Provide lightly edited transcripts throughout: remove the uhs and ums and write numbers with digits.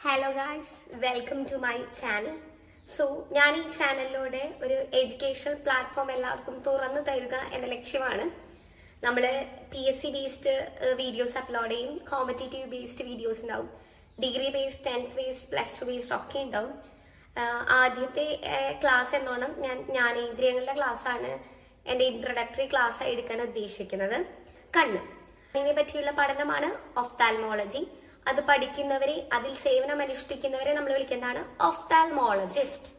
Hello guys, welcome to my channel. So ഞാൻ ഈ ചാനലിലൂടെ ഒരു എഡ്യൂക്കേഷണൽ പ്ലാറ്റ്ഫോം എല്ലാവർക്കും തുറന്നു തരിക എന്ന ലക്ഷ്യമാണ്. നമ്മൾ PSC ബേസ്ഡ് വീഡിയോസ് അപ്ലോഡ് ചെയ്യും, കോമ്പറ്റേറ്റീവ് ബേസ്ഡ് വീഡിയോസ് ഉണ്ടാവും, degree based, 10th based, +2 based ഒക്കെ ഉണ്ടാവും. ആദ്യത്തെ ക്ലാസ് എന്നോണം ഞാൻ ജ്ഞാനേന്ദ്രിയങ്ങളുടെ ക്ലാസ്സാണ് എൻ്റെ ഇൻട്രൊഡക്ടറി ക്ലാസ് എടുക്കാൻ ഉദ്ദേശിക്കുന്നത്. കണ്ണിനെ പറ്റിയുള്ള പഠനമാണ് ഒഫ്താൽമോളജി. അത് പഠിക്കുന്നവരെ, അതിൽ സേവനം അനുഷ്ഠിക്കുന്നവരെ നമ്മൾ വിളിക്കുന്നതാണ് ഒഫ്താൽമോളജിസ്റ്റ്.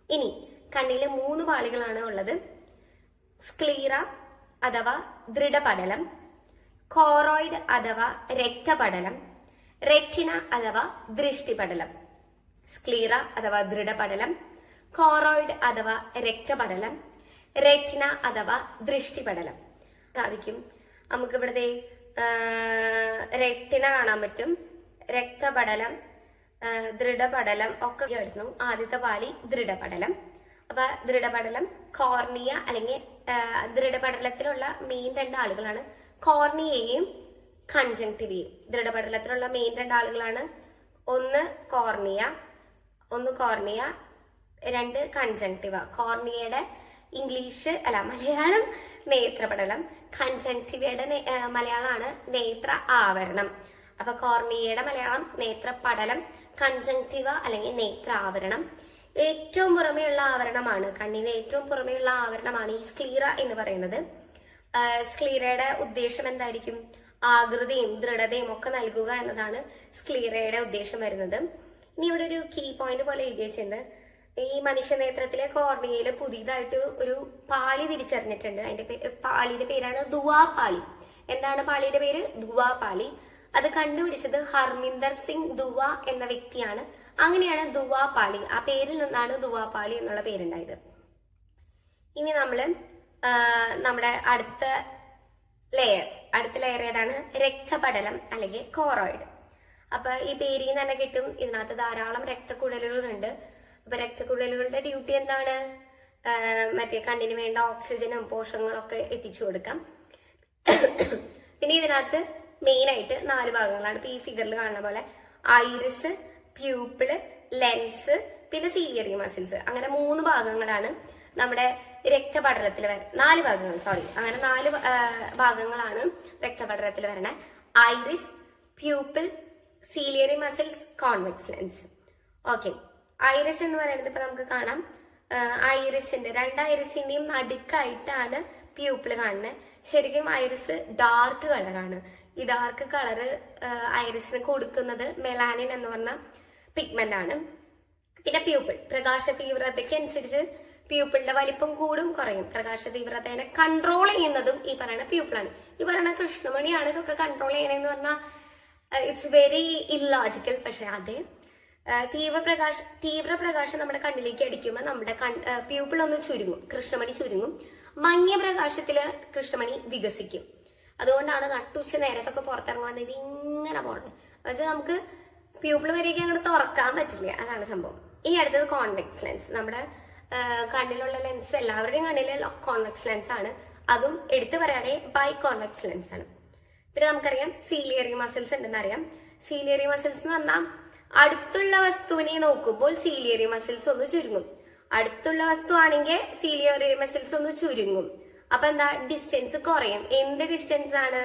ഇനി കണ്ണിലെ 3 പാളികളാണ് ഉള്ളത്: സ്ക്ലീറ അഥവാ ദൃഢപടലം, കോറോയിഡ് അഥവാ രക്തപടലം, റെറ്റിന അഥവാ ദൃഷ്ടിപടലം. സ്ക്ലീറ അഥവാ ദൃഢപടലം, കോറോയിഡ് അഥവാ രക്തപടലം, റെറ്റിന അഥവാ ദൃഷ്ടിപടലം. സാധിക്കും നമുക്കിവിടെ റെറ്റിന കാണാൻ പറ്റും, രക്തപടലം, ദൃഢപടലം ഒക്കെ എടുത്തു. ആദ്യത്തെ പാളി ദൃഢപടലം. അപ്പൊ ദൃഢപടലം, കോർണിയ അല്ലെങ്കിൽ ദൃഢപടലത്തിലുള്ള മെയിൻ 2 ആളുകളാണ് കോർണിയയും കൺജങ്ക്റ്റിവയും. ദൃഢപടലത്തിലുള്ള മെയിൻ 2 ആളുകളാണ് ഒന്ന് കോർണിയ, 2 കൺജങ്ക്റ്റിവ. കോർണിയയുടെ മലയാളം നേത്രപടലം, കൺജങ്ക്റ്റിവയുടെ മലയാളമാണ് നേത്ര ആവരണം. അപ്പൊ കോർണിയയുടെ മലയാളം നേത്രപടലം, കൺജങ്ക്റ്റിവ അല്ലെങ്കിൽ നേത്ര ആവരണം. ഏറ്റവും പുറമെയുള്ള ആവരണമാണ്, കണ്ണിന്റെ ഏറ്റവും പുറമെയുള്ള ആവരണമാണ് ഈ സ്ക്ലീറ എന്ന് പറയുന്നത്. സ്ക്ലീറയുടെ ഉദ്ദേശം എന്തായിരിക്കും? ആകൃതിയും ദൃഢതയും ഒക്കെ നൽകുക എന്നതാണ് സ്ക്ലീറയുടെ ഉദ്ദേശം വരുന്നത്. ഇനി ഇവിടെ ഒരു കീ പോയിന്റ് പോലെ എഴുതി വെച്ചിട്ടുണ്ട്. ഈ മനുഷ്യനേത്രത്തിലെ കോർണിയയിൽ പുതിയതായിട്ട് ഒരു പാളി തിരിച്ചറിഞ്ഞിട്ടുണ്ട്. അതിന്റെ പാളിയുടെ പേരാണ് ദുവാപാളി. എന്താണ് പാളിയുടെ പേര്? ദുവാപാളി. അത് കണ്ടുപിടിച്ചത് ഹർമിന്ദർ സിംഗ് ദുവ എന്ന വ്യക്തിയാണ്. അങ്ങനെയാണ് ദുവാപാളി, ആ പേരിൽ നിന്നാണ് ദുവാപാളി എന്നുള്ള പേരുണ്ടായത്. ഇനി നമ്മള് നമ്മുടെ അടുത്ത ലെയർ ഏതാണ്? രക്തപടലം അല്ലെങ്കിൽ കോറോയിഡ്. അപ്പൊ ഈ പേരിൽ നിന്ന് തന്നെ കിട്ടും, ഇതിനകത്ത് ധാരാളം രക്തക്കുഴലുകളുണ്ട്. അപ്പൊ രക്തക്കുഴലുകളുടെ ഡ്യൂട്ടി എന്താണ്? കണ്ണിന് വേണ്ട ഓക്സിജനും പോഷകങ്ങളും ഒക്കെ എത്തിച്ചു കൊടുക്കാം. പിന്നെ ഇതിനകത്ത് മെയിൻ ആയിട്ട് 4 ഭാഗങ്ങളാണ്. ഇപ്പൊ ഈ ഫിഗറിൽ കാണുന്ന പോലെ ഐറിസ്, പ്യൂപ്പിള്, ലെൻസ്, പിന്നെ സീലിയറി മസിൽസ്. അങ്ങനെ 3 ഭാഗങ്ങളാണ് നമ്മുടെ രക്തപടലത്തിൽ വരുന്നത്. 4 ഭാഗങ്ങൾ, അങ്ങനെ 4 ഭാഗങ്ങളാണ് രക്തപടലത്തിൽ വരണേ: iris, pupil, ciliary muscles, convex lens. Okay, iris എന്ന് പറയുന്നത് ഇപ്പൊ നമുക്ക് കാണാം, ഐറിസിന്റെ 2 ഐറിസിന്റെയും നടുക്കായിട്ടാണ് പ്യൂപ്പിൾ കാണുന്നത്. ശരിക്കും ഐറിസ് ഡാർക്ക് കളറാണ്. ഈ ഡാർക്ക് കളറ് ഐറിസിന് കൊടുക്കുന്നത് മെലാനിൻ എന്ന് പറഞ്ഞ പിഗ്മെന്റ് ആണ്. പിന്നെ പ്യൂപ്പിൾ, പ്രകാശ തീവ്രതയ്ക്ക് അനുസരിച്ച് പ്യൂപ്പിളിന്റെ വലിപ്പം കൂടും കുറയും. പ്രകാശ തീവ്രതയെ കൺട്രോൾ ചെയ്യുന്നതും ഈ പറയുന്ന പ്യൂപ്പിളാണ്. ഈ പറയുന്ന കൃഷ്ണമണിയാണ് ഇതൊക്കെ കൺട്രോൾ ചെയ്യണമെന്ന് പറഞ്ഞാൽ ഇറ്റ്സ് വെരി ഇല്ലോജിക്കൽ. പക്ഷെ അതേ തീവ്രപ്രകാശം നമ്മുടെ കണ്ണിലേക്ക് അടിക്കുമ്പോൾ നമ്മുടെ പ്യൂപ്പിൾ ഒന്ന് ചുരുങ്ങും, കൃഷ്ണമണി ചുരുങ്ങും. മങ്ങിയ പ്രകാശത്തില് കൃഷ്ണമണി വികസിക്കും. അതുകൊണ്ടാണ് നട്ടുച്ച നേരത്തൊക്കെ പുറത്തിറങ്ങാൻ ഇത് ഇങ്ങനെ പോണത്. പക്ഷെ നമുക്ക് പ്യൂപ്പിൾ വരെയൊക്കെ അങ്ങോട്ട് തുറക്കാൻ പറ്റില്ല, അതാണ് സംഭവം. ഇനി അടുത്തത് കോൺവെക്സ് ലെൻസ്. നമ്മുടെ കണ്ണിലുള്ള ലെൻസ് എല്ലാവരുടെയും കണ്ണിലെ കോൺവെക്സ് ലെൻസ് ആണ്. അതും എടുത്തു പറയാതെ ബൈ കോൺവെക്സ് ലെൻസ് ആണ്. പിന്നെ നമുക്കറിയാം സീലിയറി മസിൽസ് ഉണ്ടെന്ന് അറിയാം. സീലിയറി മസിൽസ് എന്ന് പറഞ്ഞാൽ അടുത്തുള്ള വസ്തുവിനെ നോക്കുമ്പോൾ സീലിയറി മസിൽസ് ഒന്ന് ചുരുങ്ങും. അടുത്തുള്ള വസ്തു ആണെങ്കിൽ സീലിയറി മസിൽസ് ഒന്ന് ചുരുങ്ങും. അപ്പൊ എന്താ? ഡിസ്റ്റൻസ് കുറയും. എന്ത് ഡിസ്റ്റൻസ് ആണ്?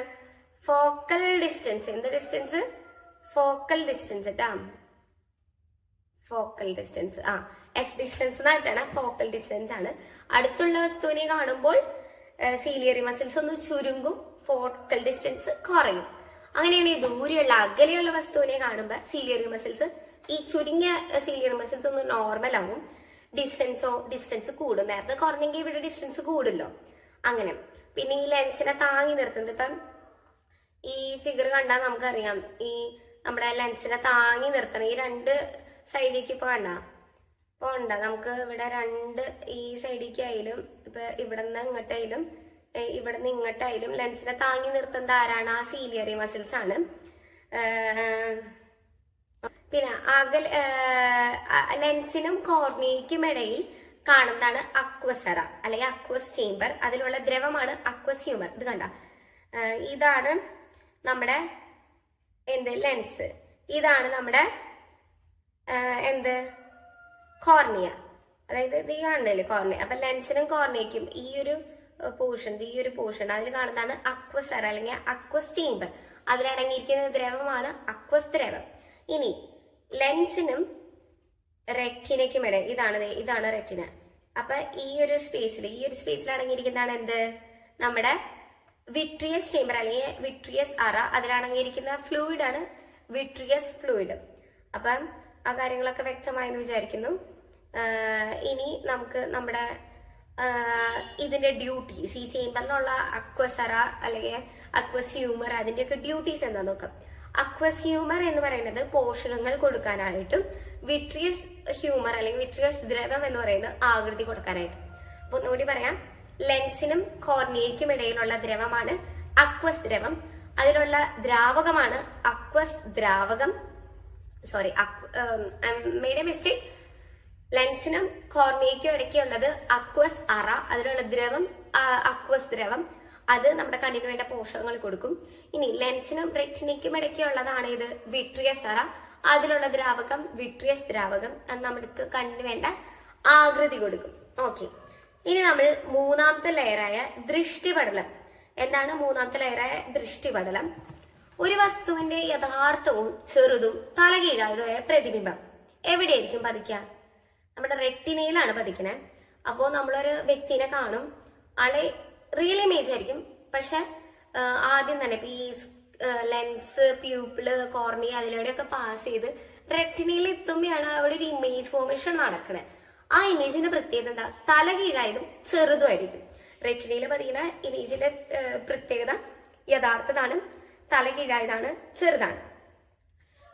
Focal distance. എന്ത് ഡിസ്റ്റൻസ്? ഫോക്കൽ ഡിസ്റ്റൻസ് കേട്ടാ. ഫോക്കൽ ഡിസ്റ്റൻസ്, എഫ് ഡിസ്റ്റൻസ് എന്നായിട്ടാണ്. ഫോക്കൽ ഡിസ്റ്റൻസ് ആണ്. അടുത്തുള്ള വസ്തുവിനെ കാണുമ്പോൾ സീലിയറി മസിൽസ് ഒന്ന് ചുരുങ്ങും, ഫോക്കൽ ഡിസ്റ്റൻസ് കുറയും. അങ്ങനെയാണ് ഈ ദൂരെയുള്ള അകലെയുള്ള വസ്തുവിനെ കാണുമ്പോൾ സീലിയറി മസിൽസ്, ഈ ചുരുങ്ങിയ സീലിയറി മസിൽസ് ഒന്ന് നോർമൽ ആവും, ഡിസ്റ്റൻസ് കൂടും. നേരത്തെ കുറഞ്ഞെങ്കിൽ ഇവിടെ ഡിസ്റ്റൻസ് കൂടുമല്ലോ. അങ്ങനെ പിന്നെ ഈ ലെൻസിനെ താങ്ങി നിർത്തുന്നത്, ഇപ്പം ഈ ഫിഗർ കണ്ടാൽ നമുക്കറിയാം, ഈ നമ്മുടെ ലെൻസിനെ താങ്ങി നിർത്തണം. ഈ 2 സൈഡിലേക്ക് ഇപ്പൊ കണ്ട നമുക്ക് ഇവിടെ 2 ഈ സൈഡിലേക്ക് ആയാലും ഇപ്പൊ ഇവിടെ നിന്ന് ഇങ്ങോട്ടായാലും ഇവിടെ നിന്ന് ഇങ്ങോട്ടായാലും ലെൻസിനെ താങ്ങി നിർത്തുന്നത് ആരാണ്? ആ സീലിയറി മസിൽസ് ആണ്. പിന്നെ ലെൻസിനും കോർണിയയ്ക്കും ഇടയിൽ കാണുന്നതാണ് അക്വസറ അല്ലെങ്കിൽ അക്വസ് ചേംബർ. അതിലുള്ള ദ്രവമാണ് അക്വസ് ഹ്യൂമർ. ഇത് കണ്ട, ഇതാണ് നമ്മുടെ ലെൻസ്. ഇതാണ് നമ്മുടെ എന്ത് കോർണിയ, അതായത് ഇത് കാണുന്നില്ലേ കോർണിയ. അപ്പൊ ലെൻസിനും കോർണിയയ്ക്കും ഈ ഒരു പോർഷൻ അതിൽ കാണുന്നതാണ് അക്വസ് അറ അല്ലെങ്കിൽ അക്വസ് ചേംബർ. അതിലടങ്ങിയിരിക്കുന്ന ദ്രവമാണ് അക്വസ് ദ്രവം. ഇനി ലെൻസിനും റെറ്റിനയ്ക്കും ഇടയിൽ ഇതാണ് റെറ്റിന. അപ്പൊ ഈ ഒരു സ്പേസിൽ അടങ്ങിയിരിക്കുന്നതാണ് എന്ത്, നമ്മുടെ വിട്രിയസ് ചേംബർ അല്ലെങ്കിൽ വിട്രിയസ് അറ. അതിലടങ്ങിയിരിക്കുന്ന ഫ്ലൂയിഡ് ആണ് വിട്രിയസ് ഫ്ലൂയിഡ്. അപ്പം ആ കാര്യങ്ങളൊക്കെ വ്യക്തമായെന്ന് വിചാരിക്കുന്നു. ഇനി നമുക്ക് നമ്മുടെ ഇതിന്റെ ഡ്യൂട്ടീസ്, ഈ ചേംബറിലുള്ള അക്വസ് അറ അല്ലെങ്കിൽ അക്വസ് ഹ്യൂമർ, അതിന്റെയൊക്കെ ഡ്യൂട്ടീസ് എന്താ നോക്കാം. അക്വസ് ഹ്യൂമർ എന്ന് പറയുന്നത് പോഷകങ്ങൾ കൊടുക്കാനായിട്ടും വിട്രിയസ് ഹ്യൂമർ അല്ലെങ്കിൽ വിട്രിയസ് ദ്രവം എന്ന് പറയുന്നത് ആകൃതി കൊടുക്കാനായിട്ടും. അപ്പൊ ഒന്നുകൂടി പറയാം, ലെൻസിനും കോർണിയയ്ക്കും ഇടയിലുള്ള ദ്രവമാണ് അക്വസ് ദ്രവം. അതിലുള്ള ദ്രാവകമാണ് അക്വസ് ദ്രാവകം. Sorry, made a mistake. ലെൻസിനും കോർണിയയ്ക്കും ഇടയ്ക്കുള്ളത് അക്വസ് അറ. അതിലുള്ള ദ്രവം അക്വസ് ദ്രവം. അത് നമ്മുടെ കണ്ണിന് വേണ്ട പോഷകങ്ങൾ കൊടുക്കും. ഇനി ലെൻസിനും റെറ്റിനയ്ക്കും ഇടയ്ക്കുള്ളതാണ് ഇത് വിട്രിയസ് അറ. അതിലുള്ള ദ്രാവകം വിട്രിയസ് ദ്രാവകം. അത് നമുക്ക് കണ്ണിന് വേണ്ട ആകൃതി കൊടുക്കും. ഓക്കെ, ഇനി നമ്മൾ മൂന്നാമത്തെ ലെയറായ ദൃഷ്ടിപടലം. എന്താണ് മൂന്നാമത്തെ ലെയറായ ദൃഷ്ടിപടലം? ഒരു വസ്തുവിന്റെ യഥാർത്ഥവും ചെറുതും തലകീഴായതുമായ പ്രതിബിംബം എവിടെയായിരിക്കും പതിക്കുക? നമ്മുടെ റെറ്റിനയിലാണ് പതിക്കുന്നത്. അപ്പോൾ നമ്മളൊരു വ്യക്തിനെ കാണും, ആളെ റിയൽ ഇമേജ് ആയിരിക്കും. പക്ഷെ ആദ്യം തന്നെ ഈ ലെൻസ്, പ്യൂപ്പിള്, കോർണിയ അതിലൂടെയൊക്കെ പാസ് ചെയ്ത് റെറ്റിനയിൽ എത്തുമ്പോഴാണ് അവിടെ ഒരു ഇമേജ് ഫോർമേഷൻ നടക്കണേ. ആ ഇമേജിന്റെ പ്രത്യേകത എന്താ? തലകീഴായതും ചെറുതുമായിരിക്കും. റെറ്റിനയിൽ പതിക്കുന്ന ഇമേജിന്റെ പ്രത്യേകത യഥാർത്ഥതാണ്, തലകീഴായതാണ്, ചെറുതാണ്.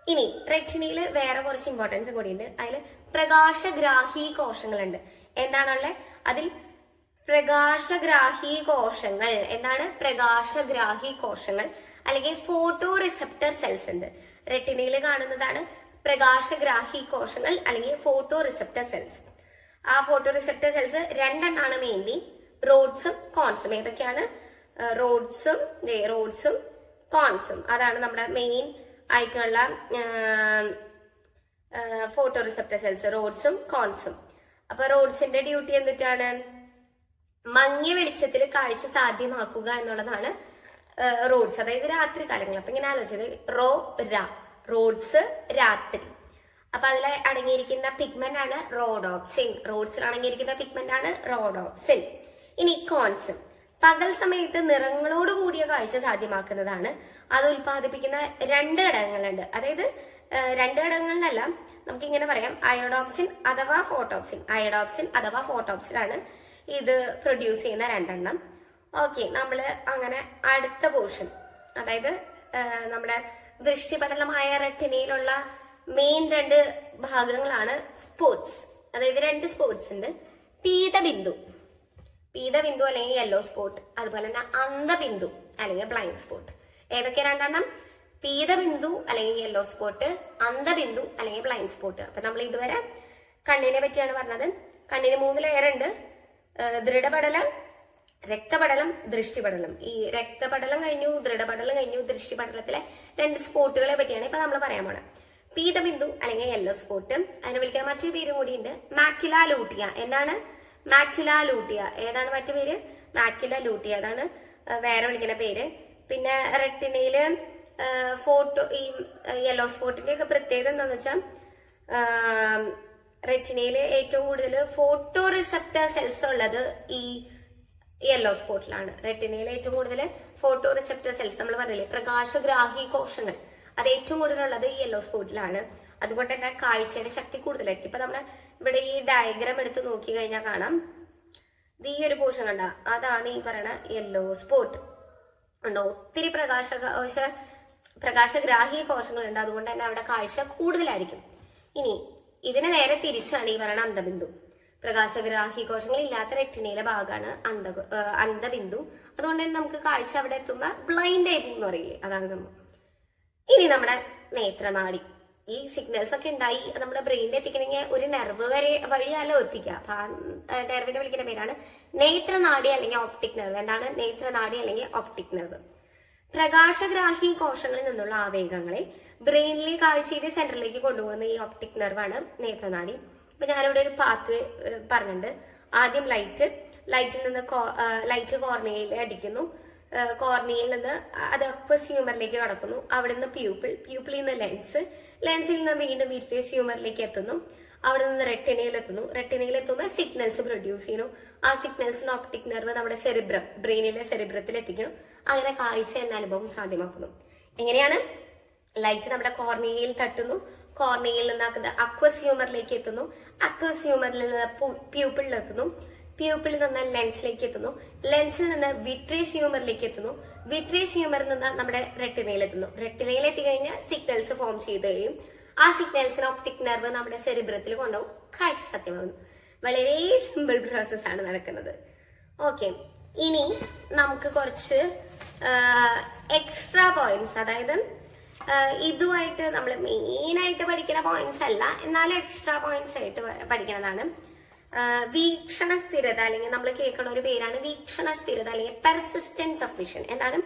ഇനി റെറ്റിനയിൽ വേറെ കുറച്ച് ഇമ്പോർട്ടൻസ് കൂടിയുണ്ട്. അതിൽ പ്രകാശഗ്രാഹി കോശങ്ങളുണ്ട്. എന്താണുള്ളത്? അതിൽ പ്രകാശഗ്രാഹി കോശങ്ങൾ. എന്താണ് പ്രകാശഗ്രാഹി കോശങ്ങൾ? അല്ലെങ്കിൽ ഫോട്ടോ റിസപ്റ്റർ സെൽസ് ഉണ്ട്. റെറ്റിനയിൽ കാണുന്നതാണ് പ്രകാശഗ്രാഹി കോശങ്ങൾ അല്ലെങ്കിൽ ഫോട്ടോ റിസപ്റ്റർ സെൽസ്. ആ ഫോട്ടോ റിസപ്റ്റർ സെൽസ് രണ്ടെണ്ണാണ് മെയിൻലി, റോഡ്സും കോൺസും. ഏതൊക്കെയാണ്? റോഡ്സും കോൺസും. അതാണ് നമ്മുടെ മെയിൻ ആയിട്ടുള്ള ഫോട്ടോ റിസപ്റ്റർ സെൽസ്, റോഡ്സും കോൺസും. അപ്പൊ റോഡ്സിന്റെ ഡ്യൂട്ടി എന്തിട്ടാണ്? മങ്ങിയ വെളിച്ചത്തിൽ കാഴ്ച സാധ്യമാക്കുക എന്നുള്ളതാണ് റോഡ്സ്. അതായത് രാത്രി കാലങ്ങൾ. അപ്പൊ ഇങ്ങനെ ആലോചിച്ചത് റോഡ്സ് രാത്രി. അപ്പൊ അതിൽ അടങ്ങിയിരിക്കുന്ന പിഗ്മെന്റ് ആണ് റോഡോപ്സിൻ. റോഡ്സിൽ അടങ്ങിയിരിക്കുന്ന പിഗ്മെന്റ് ആണ് റോഡോപ്സിൻ. ഇനി കോൺസ് പകൽ സമയത്ത് നിറങ്ങളോട് കൂടിയ കാഴ്ച സാധ്യമാക്കുന്നതാണ്. അത് ഉൽപ്പാദിപ്പിക്കുന്ന രണ്ട് ഘടകങ്ങളുണ്ട്. അതായത് രണ്ട് ഘടകങ്ങളിലല്ല, നമുക്ക് ഇങ്ങനെ പറയാം, അയോഡോപ്സിൻ അഥവാ ഫോട്ടോപ്സിൻ. അയോഡോപ്സിൻ അഥവാ ഫോട്ടോപ്സിൻ ആണ് ഇത് പ്രൊഡ്യൂസ് ചെയ്യുന്ന രണ്ടെണ്ണം. ഓക്കെ, നമ്മള് അങ്ങനെ അടുത്ത പോർഷൻ, അതായത് നമ്മുടെ ദൃഷ്ടിപടലമായ റെറ്റിനയിലുള്ള മെയിൻ രണ്ട് ഭാഗങ്ങളാണ് സ്പോട്സ്. അതായത് രണ്ട് സ്പോട്സ് ഉണ്ട്. പീതബിന്ദു അല്ലെങ്കിൽ യെല്ലോ സ്പോട്ട്, അതുപോലെ തന്നെ അന്ധബിന്ദു അല്ലെങ്കിൽ ബ്ലൈൻഡ് സ്പോട്ട്. ഏതൊക്കെ രണ്ടെണ്ണം? പീതബിന്ദു അല്ലെങ്കിൽ യെല്ലോ സ്പോട്ട്, അന്ധബിന്ദു അല്ലെങ്കിൽ ബ്ലൈൻഡ് സ്പോട്ട്. അപ്പൊ നമ്മൾ ഇതുവരെ കണ്ണിനെ പറ്റിയാണ് പറഞ്ഞത്. കണ്ണിന് 3 ലെയർ ഉണ്ട്: ദൃഢപടലം, രക്തപടലം, ദൃഷ്ടിപടലം. ഈ രക്തപടലം കഴിഞ്ഞു, ദൃഢപടലം കഴിഞ്ഞു. ദൃഷ്ടിപടലത്തിലെ 2 സ്പോട്ടുകളെ പറ്റിയാണ് ഇപ്പൊ നമ്മൾ പറയാൻ പോണത്. പീതബിന്ദു അല്ലെങ്കിൽ യെല്ലോ സ്പോട്ട്. അതിനെ വിളിക്കാൻ മറ്റൊരു പേരും കൂടിയുണ്ട്, മാക്യുല ലൂട്ടിയ. എന്താണ്? Macula lutea. ഏതാണ് മറ്റു പേര്? Macula lutea. അതാണ് വേറെ വിളിക്കുന്ന പേര്. പിന്നെ റെറ്റിനയില് ഈ യെല്ലോ സ്പോട്ടിന്റെ ഒക്കെ പ്രത്യേകത എന്താന്ന് വെച്ചാൽ, റെറ്റിനയില് ഏറ്റവും കൂടുതൽ ഫോട്ടോ റിസപ്റ്റർ സെൽസ് ഉള്ളത് ഈ യെല്ലോ സ്പോട്ടിലാണ്. റെറ്റിനയിൽ ഏറ്റവും കൂടുതൽ ഫോട്ടോ റിസപ്റ്റർ സെൽസ്, നമ്മൾ പറഞ്ഞില്ലേ പ്രകാശഗ്രാഹി കോശങ്ങൾ, അത് ഏറ്റവും കൂടുതലുള്ളത് ഈ യെല്ലോ സ്പോട്ടിലാണ്. അതുകൊണ്ട് തന്നെ കാഴ്ചയുടെ ശക്തി കൂടുതലായിരിക്കും. ഇപ്പൊ നമ്മള് ഇവിടെ ഈ ഡയഗ്രാം എടുത്ത് നോക്കി കഴിഞ്ഞാൽ കാണാം, ഈ ഒരു പോർഷൻ കണ്ട, അതാണ് ഈ പറയുന്ന യെല്ലോ സ്പോട്ട്. ഉണ്ടോ? ഒത്തിരി പ്രകാശഗ്രാഹി കോശങ്ങളുണ്ട്. അതുകൊണ്ട് തന്നെ അവിടെ കാഴ്ച കൂടുതലായിരിക്കും. ഇനി ഇതിന് നേരെ തിരിച്ചാണ് ഈ പറയുന്ന അന്ധബിന്ദു. പ്രകാശഗ്രാഹി കോശങ്ങൾ ഇല്ലാത്ത റെറ്റിനയിലെ ഭാഗമാണ് അന്ധബിന്ദു. അതുകൊണ്ട് തന്നെ നമുക്ക് കാഴ്ച അവിടെ എത്തുമ്പോ ബ്ലൈൻഡ് ആയി പോകും എന്ന് പറയില്ലേ, അതാണ് സംഭവം. ഇനി നമ്മുടെ നേത്രനാടി. ഈ സിഗ്നൽസ് ഒക്കെ ഉണ്ടായി നമ്മുടെ ബ്രെയിനിൽ എത്തിക്കണമെങ്കിൽ ഒരു നെർവ് വഴിയല്ലോ എത്തിക്കുക. അപ്പൊ ആ നെർവിനെ വിളിക്കുന്ന പേരാണ് നേത്രനാടി അല്ലെങ്കിൽ ഓപ്റ്റിക് നെർവ്. എന്താണ് നേത്രനാടി അല്ലെങ്കിൽ ഓപ്റ്റിക് നെർവ്? പ്രകാശഗ്രാഹി കോശങ്ങളിൽ നിന്നുള്ള ആവേഗങ്ങളെ ബ്രെയിനിലെ കാഴ്ചയുടെ സെന്ററിലേക്ക് കൊണ്ടുപോകുന്ന ഈ ഒപ്റ്റിക് നെർവാണ് നേത്രനാടി. അപ്പൊ ഞാനിവിടെ ഒരു പാത്ത് പറഞ്ഞിട്ടുണ്ട്. ആദ്യം ലൈറ്റിൽ നിന്ന് ലൈറ്റ് കോർണിയയിൽ അടിക്കുന്നു. കോർണിയയിൽ നിന്ന് അത് അക്വസ് ഹ്യൂമറിലേക്ക് കടക്കുന്നു. അവിടെ നിന്ന് പ്യൂപ്പിളിൽ നിന്ന് ലെൻസിൽ നിന്ന് വീണ്ടും വിട്രിയസ് ഹ്യൂമറിലേക്ക് എത്തുന്നു. അവിടെ നിന്ന് റെറ്റിനയിൽ എത്തുമ്പോൾ സിഗ്നൽസ് പ്രൊഡ്യൂസ് ചെയ്യുന്നു. ആ സിഗ്നൽസിന് ഒപ്റ്റിക് നെർവ് നമ്മുടെ ബ്രെയിനിലെ സെറിബ്രത്തിൽ എത്തിക്കണം. അങ്ങനെ കാഴ്ച എന്ന അനുഭവം സാധ്യമാക്കുന്നു. എങ്ങനെയാണ്? ലൈറ്റ് നമ്മുടെ കോർണിയയിൽ തട്ടുന്നു. കോർണിയയിൽ നിന്ന് അക്വസ് ഹ്യൂമറിലേക്ക് എത്തുന്നു. അക്വസ് ഹ്യൂമറിൽ നിന്ന് പ്യൂപ്പിളിൽ എത്തുന്നു. പ്യൂപ്പിളിൽ നിന്ന് ലെൻസിലേക്ക് എത്തുന്നു. ലെൻസിൽ നിന്ന് വിട്രിയസ് ഹ്യൂമറിലേക്ക് എത്തുന്നു. വിട്രിയസ് ഹ്യൂമറിൽ നിന്ന് നമ്മുടെ റെറ്റിനയിൽ എത്തുന്നു. റെറ്റിനയിൽ എത്തിക്കഴിഞ്ഞാൽ സിഗ്നൽസ് ഫോം ചെയ്ത് കഴിയും. ആ സിഗ്നൽസിന് ഒപ്റ്റിക് നെർവ് നമ്മുടെ സെറിബ്രത്തിൽ കൊണ്ടുപോകും. കാഴ്ച സത്യമാകുന്നു. വളരെ സിമ്പിൾ പ്രോസസ് ആണ് നടക്കുന്നത്. ഓക്കെ, ഇനി നമുക്ക് കുറച്ച് എക്സ്ട്രാ പോയിന്റ്സ്, അതായത് ഇതുമായിട്ട് നമ്മൾ മെയിൻ ആയിട്ട് പഠിക്കുന്ന പോയിന്റ്സ് അല്ല, എന്നാലും എക്സ്ട്രാ പോയിന്റ്സ് ആയിട്ട് പഠിക്കുന്നതാണ്. വീക്ഷണ സ്ഥിരത, അല്ലെങ്കിൽ നമ്മൾ കേൾക്കുന്ന ഒരു പേരാണ് വീക്ഷണ സ്ഥിരത അല്ലെങ്കിൽ പെർസിസ്റ്റൻസ് ഓഫ് വിഷൻ. എന്താണ്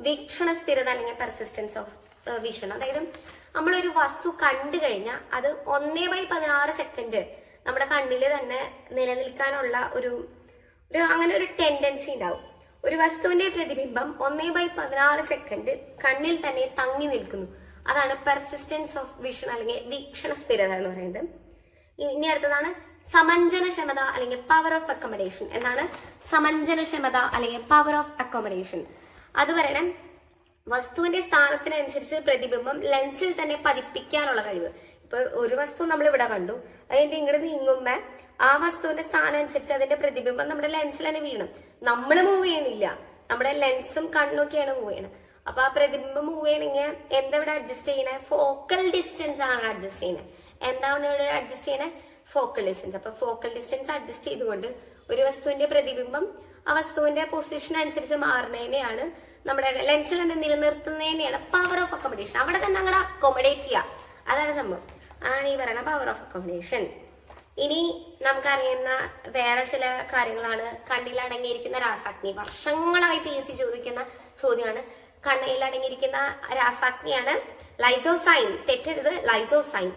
വീക്ഷണ സ്ഥിരത അല്ലെങ്കിൽ പെർസിസ്റ്റൻസ് ഓഫ് വിഷൻ? അതായത് നമ്മളൊരു വസ്തു കണ്ടു കഴിഞ്ഞാൽ അത് 1/16 സെക്കൻഡ് നമ്മുടെ കണ്ണിൽ തന്നെ നിലനിൽക്കാനുള്ള ഒരു അങ്ങനെ ഒരു ടെൻഡൻസി ഉണ്ടാവും. ഒരു വസ്തുവിന്റെ പ്രതിബിംബം 1/16 സെക്കൻഡ് കണ്ണിൽ തന്നെ തങ്ങി നിൽക്കുന്നു. അതാണ് പെർസിസ്റ്റൻസ് ഓഫ് വിഷൻ അല്ലെങ്കിൽ വീക്ഷണ സ്ഥിരത എന്ന് പറയുന്നത്. ഇനി അടുത്തതാണ് സമഞ്ജനക്ഷമത അല്ലെങ്കിൽ പവർ ഓഫ് അക്കോമഡേഷൻ. എന്താണ് സമഞ്ജനക്ഷമത അല്ലെങ്കിൽ പവർ ഓഫ് അക്കോമഡേഷൻ? അത് പറയണം വസ്തുവിന്റെ സ്ഥാനത്തിനനുസരിച്ച് പ്രതിബിംബം ലെൻസിൽ തന്നെ പതിപ്പിക്കാനുള്ള കഴിവ്. ഇപ്പൊ ഒരു വസ്തു നമ്മൾ ഇവിടെ കണ്ടു, അതിന്റെ ഇങ്ങോട്ട് നീങ്ങുമ്പോ ആ വസ്തുവിന്റെ സ്ഥാനം അനുസരിച്ച് അതിന്റെ പ്രതിബിംബം നമ്മുടെ ലെൻസിൽ തന്നെ വീണം. നമ്മൾ മൂവ് ചെയ്യണില്ല, നമ്മുടെ ലെൻസും കണ്ണൊക്കെയാണ് മൂവ് ചെയ്യണത്. അപ്പൊ ആ പ്രതിബിംബം മൂവ് ചെയ്യണമെങ്കിൽ എന്താ ഇവിടെ അഡ്ജസ്റ്റ് ചെയ്യണേ? ഫോക്കൽ ഡിസ്റ്റൻസ് ആണ് അഡ്ജസ്റ്റ് ചെയ്യുന്നത്. എന്താണ് ഇവിടെ അഡ്ജസ്റ്റ് ചെയ്യണേ? Focal distance. അപ്പൊ ഫോക്കൽ ഡിസ്റ്റൻസ് അഡ്ജസ്റ്റ് ചെയ്തുകൊണ്ട് ഒരു വസ്തുവിന്റെ പ്രതിബിംബം ആ വസ്തുവിന്റെ പൊസിഷൻ അനുസരിച്ച് മാറുന്നതിനെയാണ് നമ്മുടെ ലെൻസിൽ തന്നെ നിലനിർത്തുന്നതിനെയാണ് പവർ ഓഫ് അക്കോമഡേഷൻ. അവിടെ തന്നെ അങ്ങോട്ട് അക്കോമഡേറ്റ് ചെയ്യുക, അതാണ് സംഭവം. ആണ് ഈ പറയുന്ന പവർ ഓഫ് അക്കോമഡേഷൻ. ഇനി നമുക്കറിയുന്ന വേറെ ചില കാര്യങ്ങളാണ് കണ്ണിൽ അടങ്ങിയിരിക്കുന്ന രാസാഗ്നി. വർഷങ്ങളായി PSC ചോദിക്കുന്ന ചോദ്യമാണ്. കണ്ണിൽ അടങ്ങിയിരിക്കുന്ന രാസാഗ്നിയാണ് ലൈസോസൈം. തെറ്റരുത്, ലൈസോസൈം.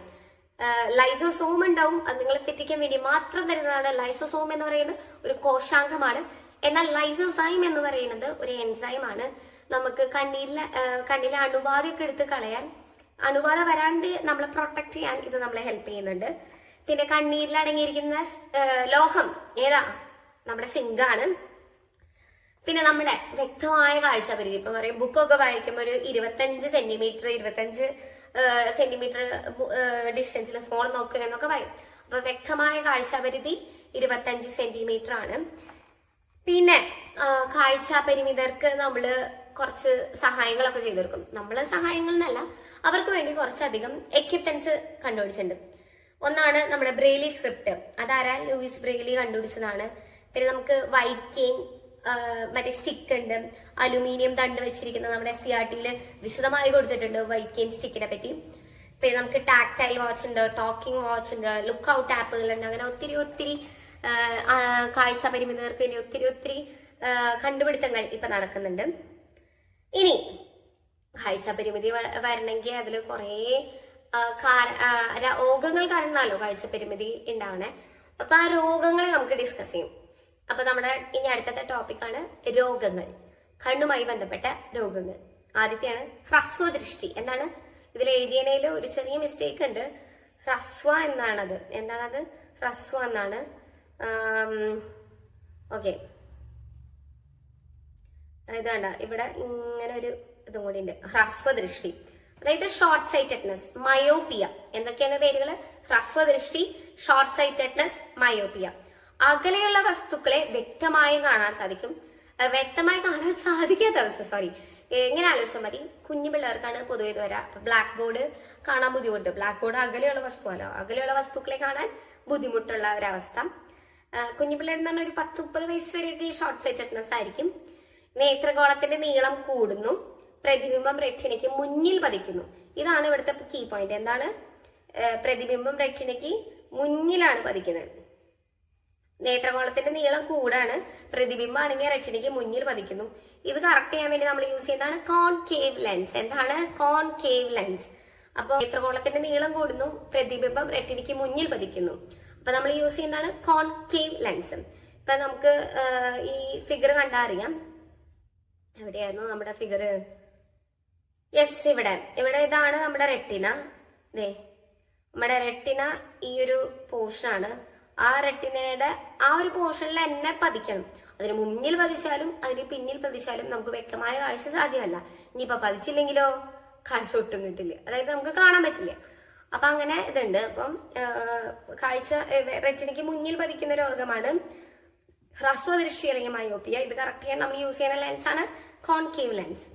ലൈസോസോം ഉണ്ടാവും, അത് നിങ്ങളെ തെറ്റിക്കാൻ വേണ്ടി മാത്രം തരുന്നതാണ്. ലൈസോസോം എന്ന് പറയുന്നത് ഒരു കോശാംഗമാണ്. എന്നാൽ ലൈസോസൈം എന്ന് പറയുന്നത് ഒരു എൻസൈം ആണ്. നമുക്ക് കണ്ണിലെ അണുബാധയൊക്കെ എടുത്ത് കളയാൻ, അണുബാധ വരാണ്ട് നമ്മളെ പ്രൊട്ടക്ട് ചെയ്യാൻ ഇത് നമ്മളെ ഹെൽപ്പ് ചെയ്യുന്നുണ്ട്. പിന്നെ കണ്ണീരിൽ അടങ്ങിയിരിക്കുന്ന ലോഹം ഏതാ? നമ്മുടെ സിങ്കാണ്. പിന്നെ നമ്മുടെ വ്യക്തമായ കാഴ്ചപരിധി, ഇപ്പൊ പറയും ബുക്കൊക്കെ വായിക്കുമ്പോൾ ഒരു 25 സെന്റിമീറ്റർ ഡിസ്റ്റൻസിൽ ഫോൺ നോക്കുക എന്നൊക്കെ പറയും. അപ്പൊ വ്യക്തമായ കാഴ്ചപരിധി 25 സെന്റിമീറ്റർ ആണ്. പിന്നെ കാഴ്ച പരിമിതർക്ക് നമ്മള് കുറച്ച് സഹായങ്ങളൊക്കെ ചെയ്തു കൊടുക്കും. നമ്മള് സഹായങ്ങൾ എന്നല്ല, അവർക്ക് വേണ്ടി കുറച്ചധികം എക്യുപ്മെന്റ്സ് കണ്ടുപിടിച്ചിട്ടുണ്ട്. ഒന്നാണ് നമ്മുടെ ബ്രെയിലി സ്ക്രിപ്റ്റ്. അതാരാ? ലൂയിസ് ബ്രെയിലി കണ്ടുപിടിച്ചതാണ്. പിന്നെ നമുക്ക് വൈക്കെയിൻ മറ്റേ സ്റ്റിക്ക് ഉണ്ട്, അലുമിനിയം തണ്ട് വെച്ചിരിക്കുന്ന നമ്മുടെ SCERT-യിൽ വിശദമായി കൊടുത്തിട്ടുണ്ട് വൈക്കെയിൻ സ്റ്റിക്കിനെ പറ്റി. പിന്നെ നമുക്ക് ടാക്ടൈൽ വാച്ച് ഉണ്ട്, ടോക്കിംഗ് വാച്ച് ഉണ്ട്, ലുക്ക് ഔട്ട് ആപ്പുകളുണ്ട്. അങ്ങനെ ഒത്തിരി കാഴ്ച പരിമിതർക്ക് വേണ്ടി ഒത്തിരി കണ്ടുപിടുത്തങ്ങൾ ഇപ്പൊ നടക്കുന്നുണ്ട്. ഇനി കാഴ്ച പരിമിതി വരണമെങ്കിൽ അതിൽ കുറേ രോഗങ്ങൾ കാരണമല്ലോ കാഴ്ച പരിമിതി ഉണ്ടാവണേ. അപ്പൊ ആ രോഗങ്ങളെ നമുക്ക് ഡിസ്കസ് ചെയ്യും. അപ്പൊ നമ്മുടെ ഇനി അടുത്ത ടോപ്പിക്കാണ് രോഗങ്ങൾ, കണ്ണുമായി ബന്ധപ്പെട്ട രോഗങ്ങൾ. ആദ്യത്തെയാണ് ഹ്രസ്വദൃഷ്ടി. എന്താണ് ഇതിൽ എഴുതിയതിൽ ഒരു ചെറിയ മിസ്റ്റേക്ക് ഉണ്ട്. ഹ്രസ്വ എന്നാണത്. എന്താണത്? ഹ്രസ്വ എന്നാണ്. ഓക്കെ, ഇതാണ്ട ഇവിടെ ഇങ്ങനെ ഒരു ഇതും കൂടി ഉണ്ട്, ഹ്രസ്വദൃഷ്ടി. അതായത് ഷോർട്ട് സൈറ്റഡ്നെസ്, മയോപ്പിയ. എന്തൊക്കെയാണ് പേരുകൾ? ഹ്രസ്വദൃഷ്ടി, ഷോർട്ട് സൈറ്റഡ്നെസ്, മയോപ്പിയ. അകലെയുള്ള വസ്തുക്കളെ വ്യക്തമായി കാണാൻ സാധിക്കാത്ത അവസ്ഥ. എങ്ങനെ ആലോചിച്ചാൽ മതി? കുഞ്ഞു പിള്ളേർക്കാണ് പൊതുവെ ഇത് വരാം. ബ്ലാക്ക് ബോർഡ് കാണാൻ ബുദ്ധിമുട്ട്. ബ്ലാക്ക് ബോർഡ് അകലെയുള്ള വസ്തുവല്ലോ, അകലെയുള്ള വസ്തുക്കളെ കാണാൻ ബുദ്ധിമുട്ടുള്ള ഒരവസ്ഥ. കുഞ്ഞു പിള്ളേർ എന്ന് പറഞ്ഞാൽ ഒരു 10-30 വയസ്സ് വരെയൊക്കെ ഈ ഷോർട്ട് സൈറ്റഡ്നെസ് ആയിരിക്കും. നേത്രഗോളത്തിന്റെ നീളം കൂടുന്നു, പ്രതിബിംബം റെറ്റിനയ്ക്ക് മുന്നിൽ പതിക്കുന്നു. ഇതാണ് ഇവിടുത്തെ കീ പോയിന്റ്. എന്താണ്? പ്രതിബിംബം റെറ്റിനയ്ക്ക് മുന്നിലാണ് പതിക്കുന്നത്. നേത്രഗോളത്തിന്റെ നീളം കൂടാണ്, പ്രതിബിംബം ആണെങ്കിൽ റെറ്റിനയ്ക്ക് മുന്നിൽ പതിക്കുന്നു. ഇത് കറക്റ്റ് ചെയ്യാൻ വേണ്ടി നമ്മൾ യൂസ് ചെയ്യുന്നതാണ് കോൺകേവ് ലെൻസ്. എന്താണ് കോൺകേവ് ലെൻസ്? അപ്പൊ നേത്രഗോളത്തിന്റെ നീളം കൂടുന്നു, പ്രതിബിംബം റെറ്റിനയ്ക്ക് മുന്നിൽ പതിക്കുന്നു. അപ്പൊ നമ്മൾ യൂസ് ചെയ്യുന്നതാണ് കോൺകേവ് ലെൻസ്. ഇപ്പൊ നമുക്ക് ഈ ഫിഗർ കണ്ടാ അറിയാം. എവിടെയായിരുന്നു നമ്മുടെ ഫിഗർ? യെസ്, ഇവിടെ ഇതാണ് നമ്മുടെ റെറ്റിന. നമ്മുടെ റെറ്റിന ഈ ഒരു പോർഷനാണ്. ആ റെറ്റിനയുടെ ആ ഒരു പോർഷനിൽ തന്നെ പതിക്കണം. അതിന് മുന്നിൽ പതിച്ചാലും അതിന് പിന്നിൽ പതിച്ചാലും നമുക്ക് വ്യക്തമായ കാഴ്ച സാധ്യമല്ല. ഇനിയിപ്പൊ പതിച്ചില്ലെങ്കിലോ കാഴ്ച ഒട്ടും കിട്ടില്ല, അതായത് നമുക്ക് കാണാൻ പറ്റില്ല. അപ്പൊ അങ്ങനെ ഇതുണ്ട്. അപ്പം കാഴ്ച റെറ്റിനയ്ക്ക് മുന്നിൽ പതിക്കുന്ന രോഗമാണ് ഹ്രസ്വദൃഷ്ടി അല്ലെങ്കിൽ മയോപ്പിയ. ഇത് കറക്റ്റ് ചെയ്യാൻ നമ്മൾ യൂസ് ചെയ്യുന്ന ലെൻസാണ് കോൺകേവ് ലെൻസ്.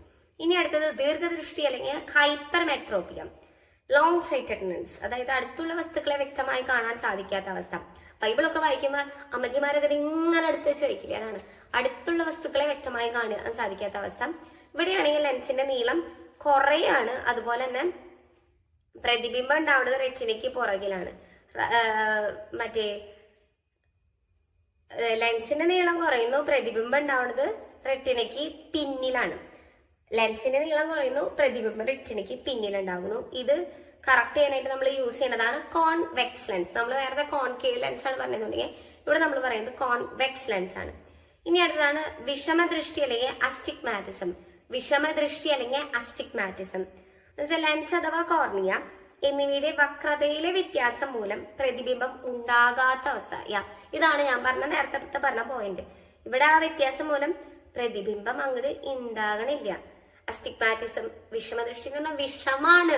ഇനി അടുത്തത് ദീർഘദൃഷ്ടി അല്ലെങ്കിൽ ഹൈപ്പർമെട്രോപ്പിയ, ലോങ് സൈറ്റഡ്നെസ്, അതായത് അടുത്തുള്ള വസ്തുക്കളെ വ്യക്തമായി കാണാൻ സാധിക്കാത്ത അവസ്ഥ. ബൈബിളൊക്കെ വായിക്കുമ്പോൾ അമ്മച്ചിമാരൊക്കെ ഇങ്ങനെ അടുത്ത് വെച്ച് വയ്ക്കില്ല, അതാണ് അടുത്തുള്ള വസ്തുക്കളെ വ്യക്തമായി കാണാൻ സാധിക്കാത്ത അവസ്ഥ. ഇവിടെയാണെങ്കിൽ ലെൻസിന്റെ നീളം കുറയാണ്, അതുപോലെ തന്നെ പ്രതിബിംബം ഉണ്ടാവുന്നത് റെറ്റിനയ്ക്ക് പുറകിലാണ്. മറ്റേ ലെൻസിന്റെ നീളം കുറയുന്നു, പ്രതിബിംബം ഉണ്ടാവുന്നത് റെറ്റിനയ്ക്ക് പിന്നിലാണ്. ലെൻസിന്റെ നീളം കുറയുന്നു, പ്രതിബിംബം റെറ്റിനയ്ക്ക് പിന്നിലുണ്ടാകുന്നു. ഇത് കറക്റ്റ് ചെയ്യാനായിട്ട് നമ്മൾ യൂസ് ചെയ്യുന്നതാണ് കോൺവെക്സ് ലെൻസ്. നമ്മൾ നേരത്തെ കോൺകേവ് ലെൻസ് ആണ് പറഞ്ഞിട്ടുണ്ടെങ്കിൽ ഇവിടെ നമ്മൾ പറയുന്നത് കോൺവെക്സ് ലെൻസ് ആണ്. ഇനി അടുത്തതാണ് വിഷമദൃഷ്ടി അല്ലെങ്കിൽ അസ്റ്റിഗ്മാറ്റിസം. വിഷമദൃഷ്ടി അല്ലെങ്കിൽ അസ്റ്റിഗ്മാറ്റിസം എന്നുവെച്ചാൽ ലെൻസ് അഥവാ കോർണിയ എന്നിവയുടെ വക്രതയിലെ വ്യത്യാസം മൂലം പ്രതിബിംബം ഉണ്ടാകാത്ത അവസ്ഥ. ഇതാണ് ഞാൻ നേരത്തെ പറഞ്ഞ പോയിന്റ്. ഇവിടെ ആ വ്യത്യാസം മൂലം പ്രതിബിംബം അങ്ങോട്ട് ഉണ്ടാകണില്ല. അസ്റ്റിഗ്മാറ്റിസം, വിഷമദൃഷ്ടി എന്ന് പറഞ്ഞാൽ വിഷമാണ്,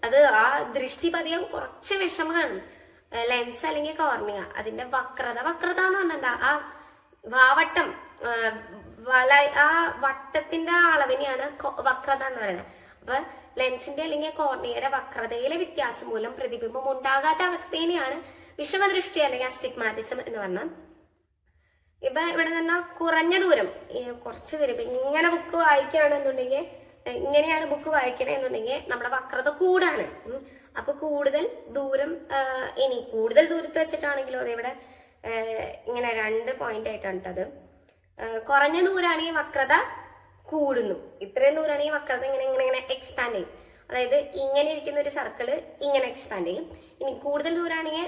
അത് ആ ദൃഷ്ടി പതിയെ കുറച്ച് വിഷമാണ്. ലെൻസ് അല്ലെങ്കിൽ കോർണിയ അതിന്റെ വക്രത എന്ന് പറഞ്ഞാൽ എന്താ? ആ വാവട്ടം, ആ വട്ടത്തിന്റെ അളവിനെയാണ് വക്രത എന്ന് പറയുന്നത്. അപ്പൊ ലെൻസിന്റെ അല്ലെങ്കിൽ കോർണിയയുടെ വക്രതയിലെ വ്യത്യാസം മൂലം പ്രതിബിംബം ഉണ്ടാകാത്ത അവസ്ഥേനെയാണ് വിഷമദൃഷ്ടി അല്ലെങ്കിൽ അസ്റ്റിഗ്മാറ്റിസം എന്ന് പറഞ്ഞാൽ. ഇപ്പൊ ഇവിടെ നിന്ന് കുറഞ്ഞ ദൂരം, കുറച്ച് ദൂരം ഇങ്ങനെ ബുക്ക് വായിക്കുകയാണെന്നുണ്ടെങ്കിൽ, ഇങ്ങനെയാണ് ബുക്ക് വായിക്കണെന്നുണ്ടെങ്കിൽ നമ്മുടെ വക്രത കൂടാണ്. അപ്പൊ കൂടുതൽ ദൂരം, ഇനി കൂടുതൽ ദൂരത്ത് വെച്ചിട്ടാണെങ്കിലോ ഇവിടെ ഇങ്ങനെ 2 പോയിന്റ് ആയിട്ടാണ് അത്. കുറഞ്ഞ ദൂരാണെങ്കിൽ വക്രത കൂടുന്നു, ഇത്രയും ദൂരാണെങ്കിൽ വക്രത ഇങ്ങനെ എക്സ്പാൻഡ് ചെയ്യും. അതായത് ഇങ്ങനെ ഇരിക്കുന്ന ഒരു സർക്കിള് ഇങ്ങനെ എക്സ്പാൻഡ് ചെയ്യും. ഇനി കൂടുതൽ ദൂരാണെങ്കിൽ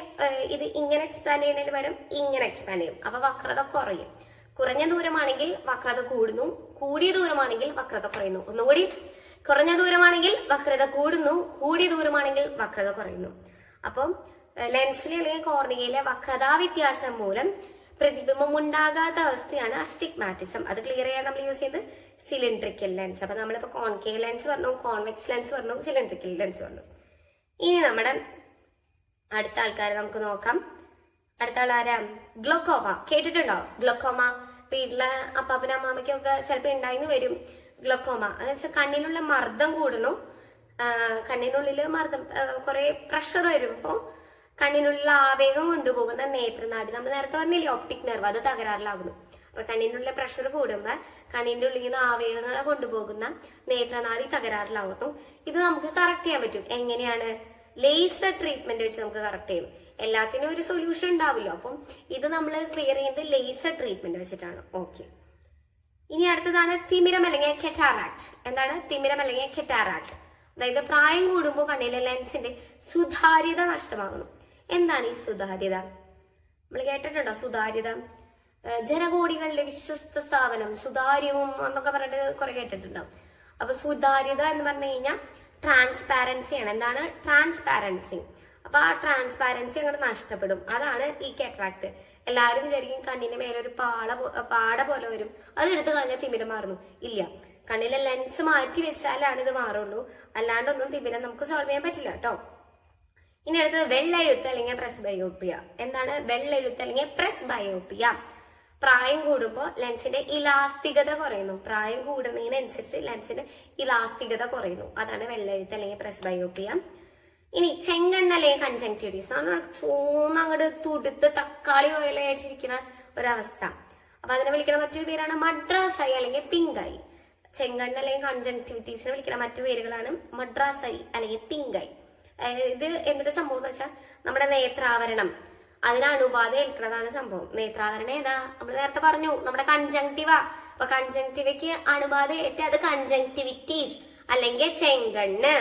ഇത് ഇങ്ങനെ എക്സ്പാൻഡ് ചെയ്യുന്നതിന് പകരം ഇങ്ങനെ എക്സ്പാൻഡ് ചെയ്യും. അപ്പൊ വക്രത കുറയും. കുറഞ്ഞ ദൂരമാണെങ്കിൽ വക്രത കൂടുന്നു, കൂടിയ ദൂരമാണെങ്കിൽ വക്രത കുറയുന്നു. ഒന്നുകൂടി, കുറഞ്ഞ ദൂരമാണെങ്കിൽ വക്രത കൂടുന്നു, കൂടിയ ദൂരമാണെങ്കിൽ വക്രത കുറയുന്നു. അപ്പം ലെൻസിലെ അല്ലെങ്കിൽ കോർണിയയിലെ വക്രതാ വ്യത്യാസം മൂലം പ്രതിബിംബം ഉണ്ടാകാത്ത അവസ്ഥയാണ് അസ്റ്റിഗ്മാറ്റിസം. അത് ക്ലിയർ ചെയ്യാൻ നമ്മൾ യൂസ് ചെയ്ത് സിലിണ്ട്രിക്കൽ ലെൻസ്. അപ്പൊ നമ്മളിപ്പോ കോൺകേവ് ലെൻസ് പറഞ്ഞു, കോൺവെക്സ് ലെൻസ് പറഞ്ഞു, സിലിണ്ട്രിക്കൽ ലെൻസ് പറഞ്ഞു. ഇനി നമ്മുടെ അടുത്ത ആൾക്കാരെ നമുക്ക് നോക്കാം. അടുത്ത ആൾ ആരാ? ഗ്ലോക്കോമ. കേട്ടിട്ടുണ്ടോ ഗ്ലോക്കോമ? വീട്ടിലെ അപ്പാപ്പനും അമ്മാമ്മയ്ക്കൊക്കെ ചിലപ്പോ ഉണ്ടായിന്ന് വരും ഗ്ലോക്കോമ. അതെന്നുവെച്ചാൽ കണ്ണിനുള്ള മർദ്ദം കൂടണു, കണ്ണിനുള്ളില് മർദ്ദം, കുറെ പ്രഷർ വരുമ്പോ കണ്ണിനുള്ള ആവേഗം കൊണ്ടുപോകുന്ന നേത്രനാടി, നമ്മൾ നേരത്തെ പറഞ്ഞില്ലേ ഓപ്റ്റിക് നെർവ്, അത് തകരാറിലാകുന്നു. അപ്പൊ കണ്ണിനുള്ള പ്രഷർ കൂടുമ്പോ കണ്ണിന്റെ ഉള്ളിൽ നിന്ന് ആവേഗങ്ങളെ കൊണ്ടുപോകുന്ന നേത്രനാടി തകരാറിലാകുന്നു. ഇത് നമുക്ക് കറക്റ്റ് ചെയ്യാൻ പറ്റും. എങ്ങനെയാണ്? ലേസർ ട്രീറ്റ്മെന്റ് വെച്ച് നമുക്ക് കറക്റ്റ് ചെയ്യും. എല്ലാത്തിനും ഒരു സൊല്യൂഷൻ ഉണ്ടാവില്ലോ. അപ്പം ഇത് നമ്മൾ ക്ലിയർ ചെയ്യുന്നത് ലേസർ ട്രീറ്റ്മെന്റ് വെച്ചിട്ടാണ്. ഓക്കെ, ഇനി അടുത്തതാണ് തിമിരം അല്ലെങ്കിൽ കെറ്റാറാക്ട്. എന്താണ് തിമിരം അല്ലെങ്കിൽ കെറ്റാറാക്ട്? അതായത് പ്രായം കൂടുമ്പോൾ കണ്ണിലെ ലെൻസിന്റെ സുതാര്യത നഷ്ടമാകുന്നു. എന്താണ് ഈ സുതാര്യത? നമ്മൾ കേട്ടിട്ടുണ്ടോ സുതാര്യത? ജനകോടികളുടെ വിശ്വസ്ത സ്ഥാപനം സുതാര്യവും എന്നൊക്കെ പറഞ്ഞിട്ട് കുറെ കേട്ടിട്ടുണ്ടാവും. അപ്പൊ സുതാര്യത എന്ന് പറഞ്ഞു കഴിഞ്ഞാൽ ട്രാൻസ്പാരൻസിയാണ്. എന്താണ് ട്രാൻസ്പാരൻസി? അപ്പൊ ആ ട്രാൻസ്പാരൻസി അങ്ങോട്ട് നഷ്ടപ്പെടും. അതാണ് ഈ കെറ്ററാക്ട്. എല്ലാവരും വിചാരിക്കും കണ്ണിന്റെ മേലെ ഒരു പാട പോലെ വരും, അത് എടുത്തു കളഞ്ഞാൽ തിമിരം മാറുന്നു. ഇല്ല, കണ്ണിലെ ലെൻസ് മാറ്റി വെച്ചാലാണ് ഇത് മാറുള്ളൂ, അല്ലാണ്ടൊന്നും തിമിരം നമുക്ക് സോൾവ് ചെയ്യാൻ പറ്റില്ല കേട്ടോ. ഇനി അടുത്തത് വെള്ളെഴുത്ത് അല്ലെങ്കിൽ പ്രസ് ബയോപ്പിയ. എന്താണ് വെള്ളെഴുത്ത് അല്ലെങ്കിൽ പ്രസ് ബയോപ്പിയ? പ്രായം കൂടുമ്പോൾ ലെൻസിന്റെ ഇലാസ്തികത കുറയുന്നു. പ്രായം കൂടുന്നതിനനുസരിച്ച് ലെൻസിന്റെ ഇലാസ്തികത കുറയുന്നു. അതാണ് വെള്ളെഴുത്ത് അല്ലെങ്കിൽ പ്രസ് ബയോപ്പിയ. ഇനി ചെങ്കണ്ണ് അല്ലെങ്കിൽ കൺജങ്ക്റ്റിവിറ്റീസ് ആണ്. ചൂന്ന് അങ്ങോട്ട് തുടുത്ത് തക്കാളി പോലെയായിട്ടിരിക്കുന്ന ഒരവസ്ഥ. അപ്പൊ അതിനെ വിളിക്കുന്ന മറ്റൊരു പേരാണ് മദ്രാസ് ഐ അല്ലെങ്കിൽ പിങ്ക് ഐ. ചെങ്കണ്ണ് അല്ലെങ്കിൽ കൺജങ്ക്റ്റിവിറ്റീസിനെ വിളിക്കുന്ന മറ്റു പേരുകളാണ് മദ്രാസ് ഐ അല്ലെങ്കിൽ പിങ്ക് ഐ. ഇത് എന്തൊരു സംഭവം എന്ന് വെച്ചാൽ നമ്മുടെ നേത്രാവരണം അതിന് അണുബാധ ഏൽക്കുന്നതാണ് സംഭവം. നേത്രാവരണം ഏതാ? നമ്മൾ നേരത്തെ പറഞ്ഞു നമ്മുടെ കൺജങ്ക്റ്റിവ. അപ്പൊ കൺജങ്ക്റ്റിവയ്ക്ക് അണുബാധ ഏറ്റ് അത് കൺജങ്ക്റ്റിവിറ്റീസ് അല്ലെങ്കിൽ ചെങ്കണ്ണ്.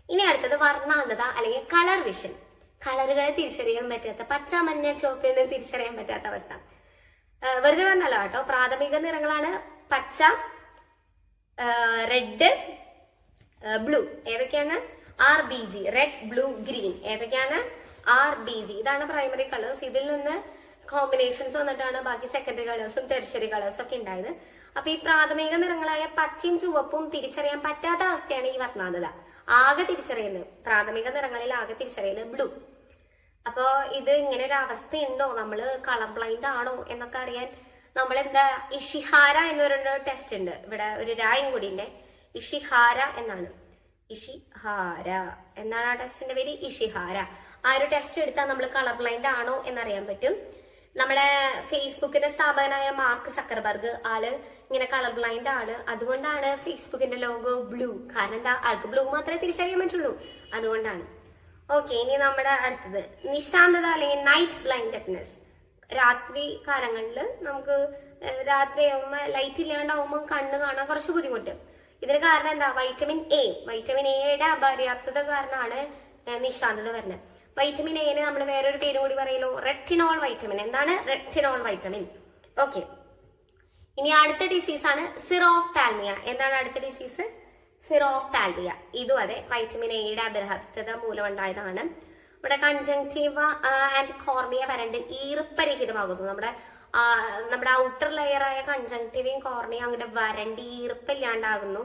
ഇനി അടുത്തത് വർണ്ണാന്തത അല്ലെങ്കിൽ കളർ വിഷൻ. കളറുകളെ തിരിച്ചറിയാൻ പറ്റാത്ത, പച്ച മഞ്ഞ ചുവപ്പ് എന്ന് തിരിച്ചറിയാൻ പറ്റാത്ത അവസ്ഥ. വെറുതെ പറഞ്ഞല്ലോ കേട്ടോ. പ്രാഥമിക നിറങ്ങളാണ് പച്ച, റെഡ്, ബ്ലൂ. ഏതൊക്കെയാണ്? RBG, red, blue, green. ഏതൊക്കെയാണ്? RBG. ഇതാണ് പ്രൈമറി കളേഴ്സ്. ഇതിൽ നിന്ന് കോമ്പിനേഷൻസ് വന്നിട്ടാണ് ബാക്കി സെക്കൻഡറി കളേഴ്സും ടെറിഷറി കളേഴ്സും ഒക്കെ ഉണ്ടായത്. അപ്പൊ ഈ പ്രാഥമിക നിറങ്ങളായ പച്ചയും ചുവപ്പും തിരിച്ചറിയാൻ പറ്റാത്ത അവസ്ഥയാണ് ഈ വർണ്ണാന്തത. ആകെ തിരിച്ചറിയുന്നത്, പ്രാഥമിക നിറങ്ങളിൽ ആകെ തിരിച്ചറിയുന്നത് ബ്ലൂ. അപ്പോ ഇത് ഇങ്ങനെ ഒരു അവസ്ഥയുണ്ടോ, നമ്മള് കളർ ബ്ലൈൻഡ് ആണോ എന്നൊക്കെ അറിയാൻ നമ്മൾ എന്താ, ഇഷിഹാര എന്നൊരു ടെസ്റ്റ് ഉണ്ട്. ഇവിടെ ഒരു രായും കൂടി ഉണ്ട്. ഇഷിഹാര എന്നാണ്. ഇഷിഹാര എന്നാണ് ആ ടെസ്റ്റിന്റെ പേര്. ഇഷിഹാര. ആ ഒരു ടെസ്റ്റ് എടുത്താൽ നമ്മൾ കളർ ബ്ലൈൻഡ് ആണോ എന്നറിയാൻ പറ്റും. നമ്മുടെ ഫേസ്ബുക്കിന്റെ സ്ഥാപകനായ മാർക്ക് സക്കർബർഗ്, ആള് ഇങ്ങനെ കളർ ബ്ലൈൻഡ് ആണ്. അതുകൊണ്ടാണ് ഫേസ്ബുക്കിന്റെ ലോഗോ ബ്ലൂ. കാരണം എന്താ, ആൾക്ക് ബ്ലൂ മാത്രമേ തിരിച്ചറിയാൻ പറ്റുള്ളൂ. അതുകൊണ്ടാണ്. ഓക്കെ, ഇനി നമ്മുടെ അടുത്തത് നിശാന്തത അല്ലെങ്കിൽ നൈറ്റ് ബ്ലൈൻഡ്നെസ്. രാത്രി കാലങ്ങളിൽ നമുക്ക് രാത്രിയാവുമ്പോ ലൈറ്റ് ഇല്ലാണ്ടാവുമ്പോൾ കണ്ണ് കാണാൻ കുറച്ച് ബുദ്ധിമുട്ട്. ഇതിന് കാരണം എന്താ? വൈറ്റമിൻ എയുടെ അപര്യാപ്തത കാരണമാണ് നിശാന്തത വരുന്നത്. വൈറ്റമിൻ എനെ നമ്മൾ വേറൊരു പേരും കൂടി പറയലോ, റെറ്റിനോൾ വൈറ്റമിൻ. എന്താണ്? Retinol vitamin. ഓക്കെ, ഇനി അടുത്ത ഡിസീസ് ആണ് സിറോഫ്താൽമിയ. എന്താണ് അടുത്ത ഡിസീസ്? സിറോഫ്താൽമിയ. ഇതും അതെ, വൈറ്റമിൻ എയുടെ അപര്യാപ്തത മൂലം ഉണ്ടായതാണ്. ഇവിടെ കൺജങ്ക്റ്റീവ ആൻഡ് കോർണിയ വരണ്ട് ഈർപ്പരഹിതമാകുന്നു. നമ്മുടെ ഔട്ടർ ലെയറായ കൺജങ്ക്റ്റീവയും കോർണിയ അങ്ങോട്ട് വരണ്ട് ഈർപ്പില്ലാണ്ടാകുന്നു.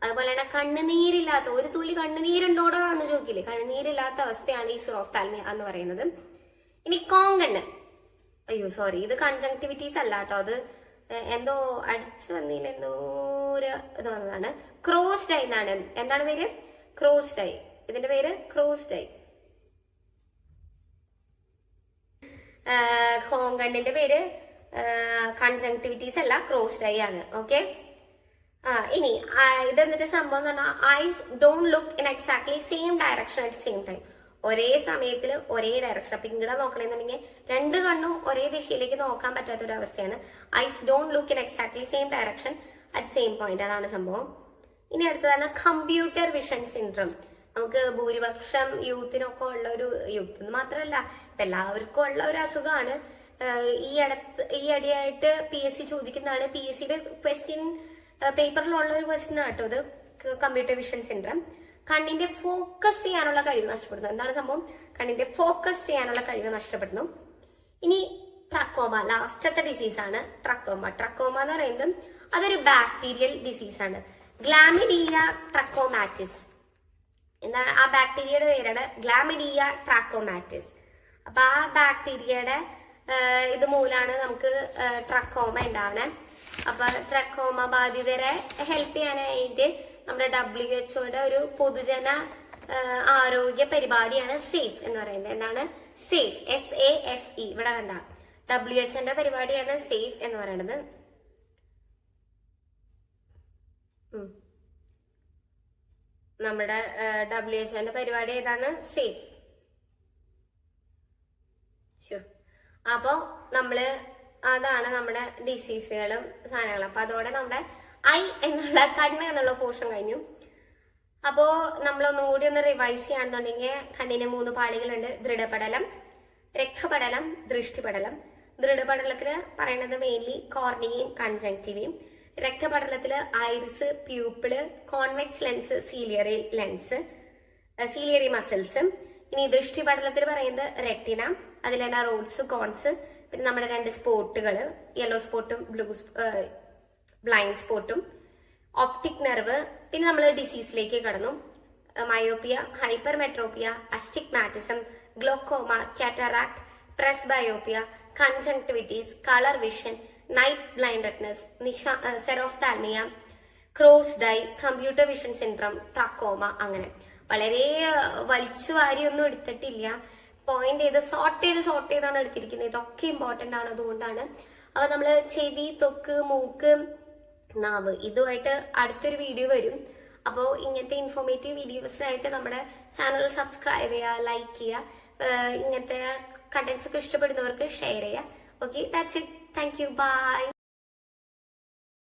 അതുപോലെ തന്നെ കണ്ണുനീരില്ലാത്ത, ഒരു തുള്ളി കണ്ണുനീരുണ്ടോടോ എന്ന് ചോദിക്കില്ലേ, കണ്ണുനീരില്ലാത്ത അവസ്ഥയാണ് ഈ സിറോഫ്താൽമിയ എന്ന് പറയുന്നത്. ഇനി കോങ്കണ്ണ്. അയ്യോ സോറി, ഇത് കൺജങ്ക്ടിവിറ്റീസ് അല്ല കേട്ടോ. അത് എന്തോ അടിച്ചു വന്നില്ല, എന്തോ ഒരു ഇത് വന്നതാണ്. ക്രോസ്ഡ് ഐ എന്നാണ്. എന്താണ് പേര്? Crossed I. ഇതിന്റെ പേര് ക്രോസ്ഡ് ഐ. കോങ്കണ്ണിന്റെ പേര് കൺജങ്ക്ടിവിറ്റീസ് അല്ല, ക്രോസ്ഡ് ഐ ആണ്. ഓക്കെ, ഇനി ഇതെന്നിട്ട് സംഭവം എന്ന് പറഞ്ഞാൽ eyes don't look in exactly same direction at same time. ഒരേ സമയത്തിൽ ഒരേ ഡയറക്ഷൻ. അപ്പൊ ഇങ്ങടെ നോക്കണമെന്നുണ്ടെങ്കിൽ രണ്ട് കണ്ണും ഒരേ ദിശയിലേക്ക് നോക്കാൻ പറ്റാത്ത ഒരു അവസ്ഥയാണ്. Eyes don't look in exactly same direction at same point. അതാണ് സംഭവം. ഇനി അടുത്തതാണ് കമ്പ്യൂട്ടർ വിഷൻ സിൻഡ്രം. നമുക്ക് ഭൂരിപക്ഷം യൂത്തിനൊക്കെ ഉള്ള ഒരു, യൂത്ത് മാത്രമല്ല ഇപ്പൊ എല്ലാവർക്കും ഉള്ള ഒരു അസുഖമാണ്. ഈ അടിയായിട്ട് PSC ചോദിക്കുന്നതാണ്. PSCയുടെ ക്വസ്റ്റ്യൻ പേപ്പറിലുള്ള ഒരു ക്വസ്റ്റ്യൻ ആട്ടോ ഇത്. Computer vision syndrome. കണ്ണിന്റെ ഫോക്കസ് ചെയ്യാനുള്ള കഴിവ് നഷ്ടപ്പെടുന്നു. എന്താണ് സംഭവം? കണ്ണിന്റെ ഫോക്കസ് ചെയ്യാനുള്ള കഴിവ് നഷ്ടപ്പെടുന്നു. ഇനി ട്രക്കോമ, ലാസ്റ്റത്തെ ഡിസീസാണ് ട്രക്കോമ. ട്രക്കോമ എന്ന് പറയുന്നത് അതൊരു ബാക്ടീരിയൽ ഡിസീസാണ്. ഗ്ലാമിഡിയ ട്രക്കോമാറ്റിസ്. എന്താണ് ആ ബാക്ടീരിയയുടെ പേരാണ്? ഗ്ലാമിഡിയ ട്രാക്കോമാറ്റിസ്. അപ്പൊ ആ ബാക്ടീരിയയുടെ ഇത് മൂലമാണ് നമുക്ക് ട്രക്കോമ ഉണ്ടാവണേ. അപ്പൊ ട്രക്കോമ ബാധിതരെ ഹെൽപ്പ് ചെയ്യാനായിട്ട് നമ്മുടെ WHO ഒരു പൊതുജന ആരോഗ്യ പരിപാടിയാണ് സേഫ് എന്ന് പറയുന്നത്. എന്താണ് സേഫ്? SAFE. ഇവിടെ കണ്ട WHO പരിപാടിയാണ് സേഫ് എന്ന് പറയുന്നത്. നമ്മുടെ WHO പരിപാടി ഏതാണ്? സേഫ്. അപ്പോ അതാണ് നമ്മുടെ ഡിസീസുകളും സാധനങ്ങളും. അപ്പൊ അതോടെ നമ്മുടെ ഐ എന്നുള്ള കണ്ണ് എന്നുള്ള പോർഷൻ കഴിഞ്ഞു. അപ്പോ നമ്മളൊന്നും കൂടി ഒന്ന് റിവൈസ് ചെയ്യാണെന്നുണ്ടെങ്കിൽ കണ്ണിന് 3 പാളികളുണ്ട്. ദൃഢപടലം, രക്തപടലം, ദൃഷ്ടിപടലം. ദൃഢപടലത്തില് പറയുന്നത് മെയിൻലി കോർണിയയും കൺജങ്ക്റ്റീവയും. രക്തപടലത്തില് iris, pupil, convex lens, ciliary muscles. ഇനി ദൃഷ്ടിപടലത്തിൽ പറയുന്നത് റെറ്റിന, അതിലാണ് റോഡ്സ്, കോൺസ്, പിന്നെ നമ്മുടെ 2 സ്പോട്ടുകൾ, യെല്ലോ സ്പോട്ടും ബ്ലൈൻഡ് സ്പോട്ടും, ഓപ്റ്റിക് നെർവ്. പിന്നെ നമ്മൾ ഡിസീസിലേക്ക് കടന്നു. Myopia, hypermetropia, astigmatism, glaucoma, cataract, presbyopia, കൺജങ്ക്ടിവിറ്റീസ്, colour vision, night blindness, സെറോഫ്താൽമിയ, crossed I, computer vision syndrome, trachoma. അങ്ങനെ വളരെ വലിച്ചു വാരിയൊന്നും എടുത്തിട്ടില്ല. പോയിന്റ് ചെയ്ത് സോർട്ട് ചെയ്താണ് എടുത്തിരിക്കുന്നത്. ഇതൊക്കെ ഇമ്പോർട്ടന്റ് ആണ്. അതുകൊണ്ടാണ്. അപ്പൊ നമ്മള് ചെവി, ത്വക്ക്, മൂക്ക്, നാവ് ഇതുമായിട്ട് അടുത്തൊരു വീഡിയോ വരും. അപ്പോൾ ഇങ്ങനത്തെ ഇൻഫോർമേറ്റീവ് വീഡിയോസിനായിട്ട് നമ്മുടെ ചാനൽ സബ്സ്ക്രൈബ് ചെയ്യുക, ലൈക്ക് ചെയ്യുക. ഇങ്ങനത്തെ കണ്ടന്റ്സ് ഒക്കെ ഇഷ്ടപ്പെടുന്നവർക്ക് ഷെയർ ചെയ്യുക. Okay, that's it. Thank you. By.